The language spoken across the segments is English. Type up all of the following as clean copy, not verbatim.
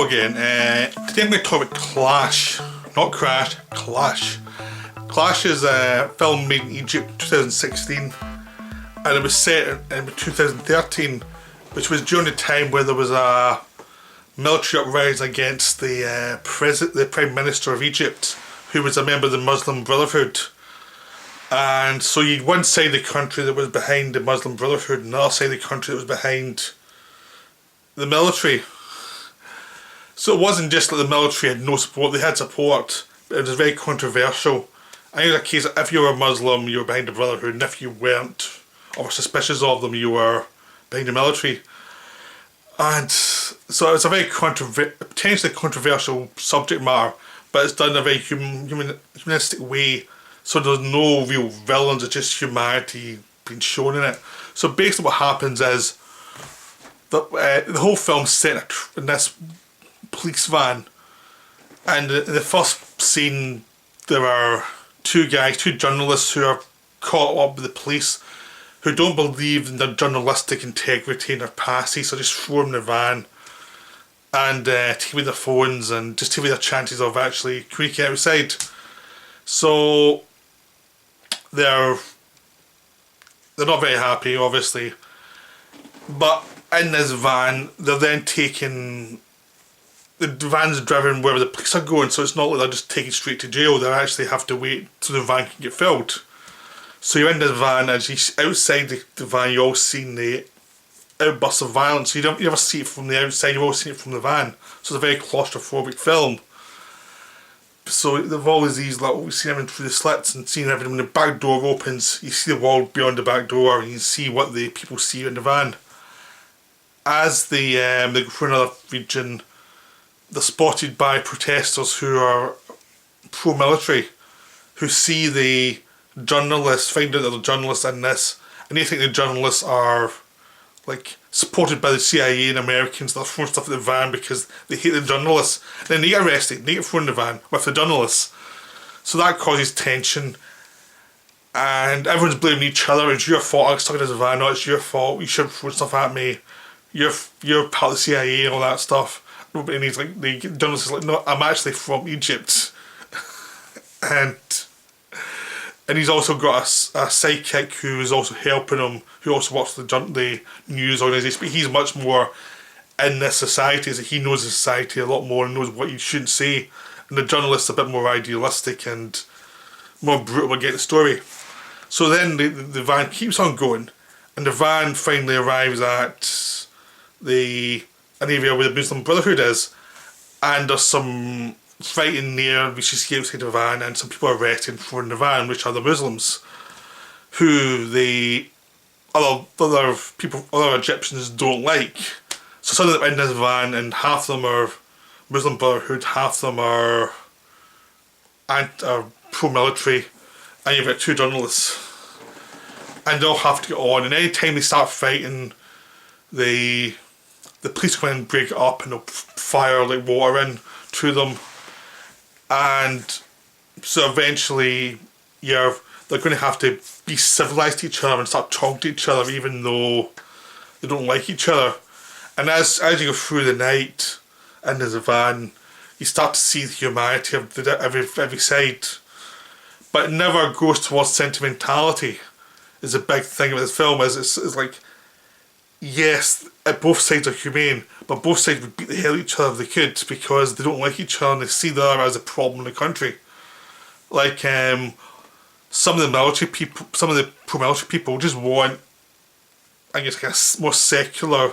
Hello again. Today I'm going to talk about Clash, not Crash, Clash. Clash is a film made in Egypt 2016, and it was set in 2013, which was during the time where there was a military uprising against the Prime Minister of Egypt, who was a member of the Muslim Brotherhood. And so you had one side of the country that was behind the Muslim Brotherhood, and the other side of the country that was behind the military. So it wasn't just that the military had no support, they had support, but it was very controversial. And it was a case that if you were Muslim, you were behind the Brotherhood, and if you weren't, or were suspicious of them, you were behind the military. And so it's a very potentially controversial subject matter, but it's done in a very humanistic way, so there's no real villains, it's just humanity being shown in it. So basically what happens is, the whole film's set in this police van, and in the first scene there are two journalists who are caught up with the police, who don't believe in their journalistic integrity and their passy, so just throw them in the van and take away their phones and just take away their chances of actually communicating outside. So they're not very happy, obviously, but in this van they're then taken. The van's driven wherever the police are going, so it's not like they're just taken straight to jail. They actually have to wait till the van can get filled. So you're in this van, as you outside the van, you're all seeing the outbursts of violence. You never see it from the outside, you've all seen it from the van. So it's a very claustrophobic film. So they've always these little, you see them through the slits and seeing everything. When the back door opens, you see the world beyond the back door, and you see what the people see in the van. As they go through another region, they're spotted by protesters who are pro-military, who see the journalists, find out that the journalists in this, and they think the journalists are like supported by the CIA and Americans. They're throwing stuff at the van because they hate the journalists. And then they get arrested, they get thrown in the van with the journalists. So that causes tension, and everyone's blaming each other. It's your fault, I got stuck in this van. No, it's your fault, you should throw stuff at me. You're part of the CIA and all that stuff. And he's like, the journalist is like, no, I'm actually from Egypt. and he's also got a sidekick who is also helping him, who also works for the news organisation, but he's much more in this society, so he knows the society a lot more and knows what you shouldn't say. And the journalist's a bit more idealistic and more brutal to get the story. So then the van keeps on going, and the van finally arrives at an area where the Muslim Brotherhood is, and there's some fighting near, which you see outside the van, and some people are arrested for in the van, which are the Muslims, who the other Egyptians don't like. So some of them are in this van, and half of them are Muslim Brotherhood, half of them are pro-military, and you've got two journalists, and they all have to get on. And any time they start fighting, the police come in and break it up, and they'll fire like water in to them, and so eventually they're going to have to be civilised to each other and start talking to each other even though they don't like each other. And as you go through the night in the van, you start to see the humanity of every side, but it never goes towards sentimentality. Is a big thing about this film. It's like, yes, both sides are humane, but both sides would beat the hell out of each other if they could, because they don't like each other and they see the other as a problem in the country. Like some of the pro-military people just want, I guess, like a more secular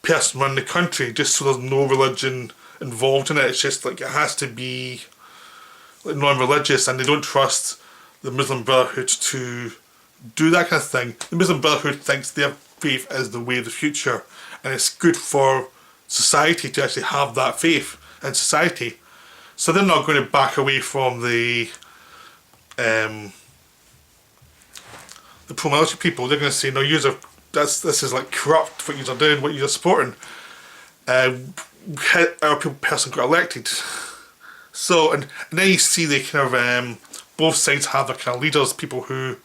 person running the country, just so there's no religion involved in it. It's just like it has to be like non-religious, and they don't trust the Muslim Brotherhood to do that kind of thing. The Muslim Brotherhood thinks their faith is the way of the future, and it's good for society to actually have that faith in society. So they're not going to back away from the pro-military people. They're going to say, no, this is like corrupt what you're doing, what you're supporting. Our person got elected. So and then you see the kind of both sides have their kind of leaders, people who,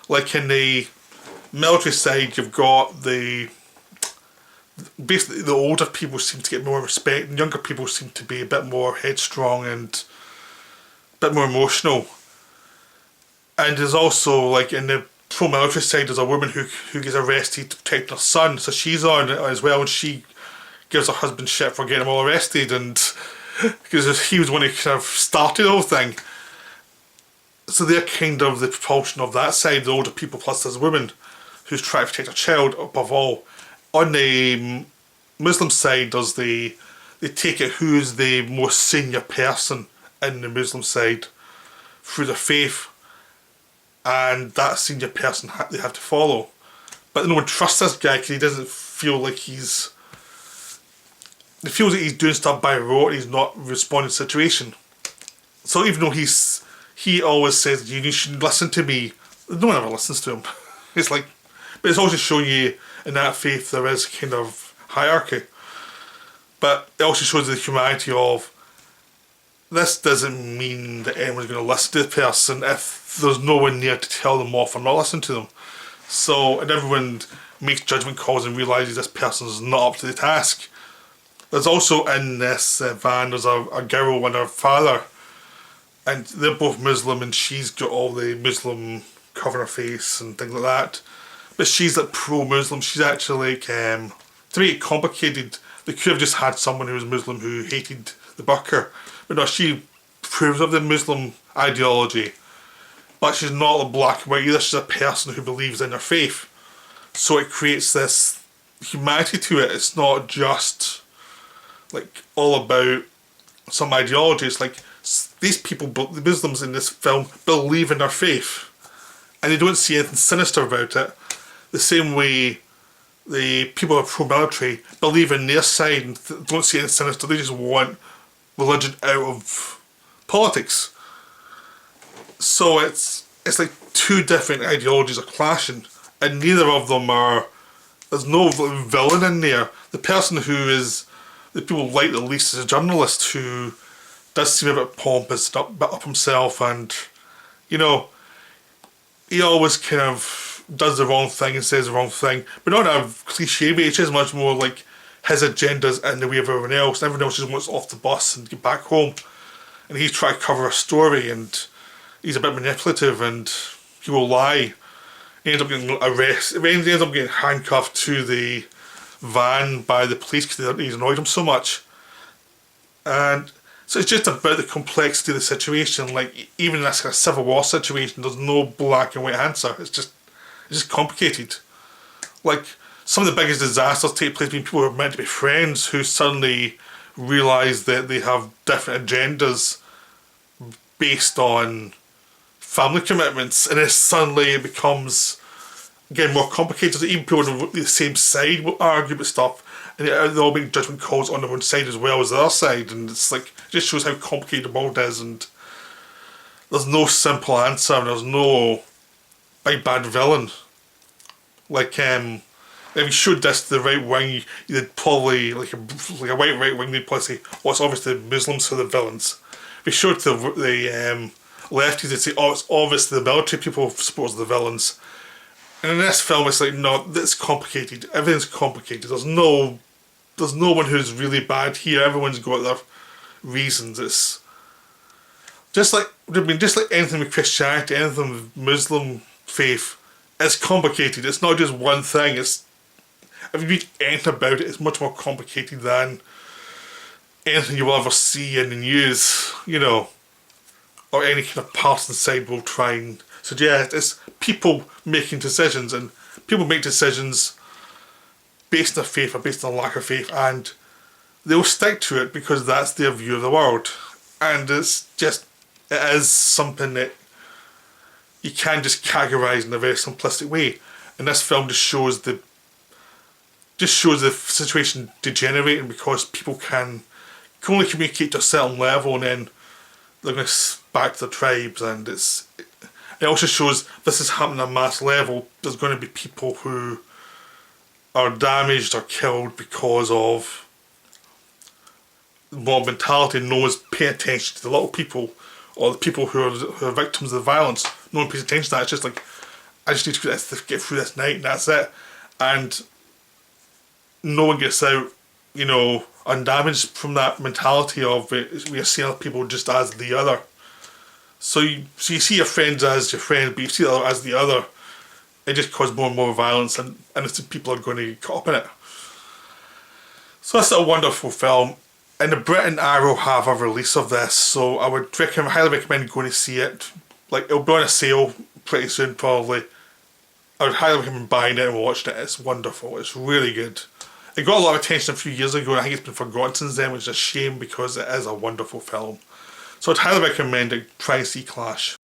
like in the military side, you've got the basically the older people seem to get more respect, and younger people seem to be a bit more headstrong and a bit more emotional. And there's also, like, in the pro-military side, there's a woman who gets arrested to protect her son, so she's on it as well, and she gives her husband shit for getting him all arrested, and because he was the one who kind of started the whole thing. So they're kind of the propulsion of that side, the older people, plus there's a woman who's trying to protect her child above all. On the Muslim side, they take it who's the most senior person in the Muslim side through their faith, and that senior person they have to follow. But no one trusts this guy because he doesn't feel like he feels like he's doing stuff by rote, he's not responding to the situation. So even though he always says, you should listen to me, no one ever listens to him. It's like, but it's also showing you in that faith there is kind of hierarchy. But it also shows the humanity of, this doesn't mean that anyone's going to listen to the person if there's no one near to tell them off or not listen to them. So, and everyone makes judgment calls and realises this person's not up to the task. There's also in this van, there's a girl and her father, and they're both Muslim, and she's got all the Muslim covering her face and things like that. But she's like pro-Muslim. She's actually like, to make it complicated, they could have just had someone who was Muslim who hated the burqa. But no, she approves of the Muslim ideology. But she's not a black and white either, she's a person who believes in her faith. So it creates this humanity to it. It's not just like all about some ideology. It's like these people, the Muslims in this film, believe in their faith. And they don't see anything sinister about it. The same way the people who are pro-military believe in their side and don't see anything sinister. They just want religion out of politics. So it's like two different ideologies are clashing, and neither of them are. There's no villain in there. The person who is the people like the least is a journalist who does seem a bit pompous, a bit up himself, and you know, he always kind of does the wrong thing and says the wrong thing, but not in a cliche way. It's just much more like his agenda's in the way of everyone else, and everyone else just wants off the bus and get back home, and he's trying to cover a story, and he's a bit manipulative, and he will lie. He ends up getting arrested. He ends up getting handcuffed to the van by the police because he's annoyed him so much. And so it's just about the complexity of the situation. Like, even in this kind of civil war situation, there's no black and white answer. It's just complicated. Like, some of the biggest disasters take place between people who are meant to be friends who suddenly realise that they have different agendas based on family commitments, and then suddenly it becomes again more complicated. So even people on the same side will argue about stuff, and they all make judgment calls on their own side as well as the other side, and it's like, it just shows how complicated the world is, and there's no simple answer, and there's no big bad villain. Like, if you showed this to the right wing, you'd probably, like a white right wing, they'd probably say, oh, it's obviously the Muslims who are the villains. If you showed it to the lefties, they'd say, oh, it's obviously the military people support the villains. And in this film, it's like, no, it's complicated. Everything's complicated. There's no one who's really bad here. Everyone's got their reasons. It's just like anything with Christianity, anything with Muslim faith. It's complicated. It's not just one thing. If you read anything about it, it's much more complicated than anything you will ever see in the news, you know, or any kind of partisan side will try and suggest. It's people making decisions, and people make decisions based on their faith or based on lack of faith, and they'll stick to it because that's their view of the world. And it is something that you can just categorise in a very simplistic way. And this film just shows the situation degenerating because people can only communicate to a certain level, and then they're going back to their tribes, and it also shows this is happening on a mass level. There's going to be people who are damaged or killed because of mob mentality. No one's paying attention to the little people or the people who are victims of the violence. No one pays attention to that. It's just like, I just need to get through this night and that's it. And no one gets out, you know, undamaged from that mentality of we are seeing people just as the other. So you see your friends as your friend, but you see the other as the other. It just causes more and more violence, and innocent people are going to get caught up in it. So that's a wonderful film. And the Brit and Arrow have a release of this, so I would highly recommend going to see it. Like, it'll be on a sale pretty soon, probably. I would highly recommend buying it and watching it. It's wonderful. It's really good. It got a lot of attention a few years ago, and I think it's been forgotten since then, which is a shame because it is a wonderful film. So I'd highly recommend it. Try and see Clash.